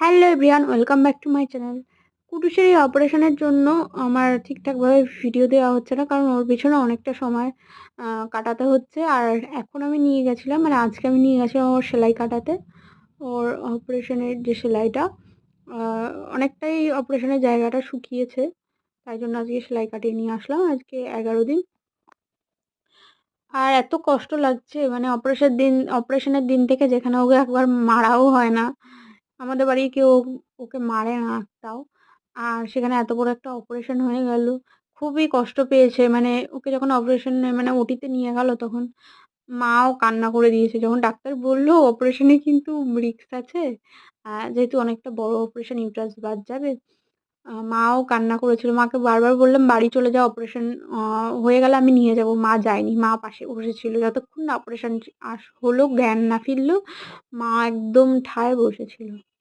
Hello everyone, welcome back to my channel. কুটুসের এই অপারেশনের জন্য আমার ঠিকঠাকভাবে ভিডিও দেওয়া হচ্ছে না, কারণ ওর পিছনে অনেকটা সময় কাটাতে হচ্ছে। আর এখন আমি নিয়ে গেছিলাম, মানে আজকে আমি নিয়ে গেছিলাম ওর সেলাই কাটাতে। ওর অপারেশনের যে সেলাইটা অনেকটাই অপারেশনের জায়গাটা শুকিয়েছে, তাই জন্য আজকে সেলাই কাটিয়ে নিয়ে আসলাম। আজকে 11 দিন। আর এত কষ্ট লাগছে, মানে অপারেশনের দিন থেকে, যেখানে ওকে একবার মারাও হয় না, আমাদের বাড়ি কেউ ওকে মারে না একটাও। আর সেখানে এত বড় একটা অপারেশন হয়ে গেল, খুবই কষ্ট পেয়েছে। মানে ওকে যখন মানে ওটিতে নিয়ে গেল, তখন মাও কান্না করে দিয়েছে। যখন ডাক্তার বললো অপারেশনে কিন্তু রিস্ক আছে, যেহেতু অনেকটা বড় অপারেশন, ইউটারাস বাদ যাবে, মাও কান্না করেছিল। মাকে বারবার বললাম বাড়ি চলে যাও, অপারেশন হয়ে গেলে আমি নিয়ে যাব। মা যায়নি, মা পাশে বসেছিল যতক্ষণ না অপারেশন হলো, জ্ঞান না ফিরলো, মা একদম ঠায় বসেছিল।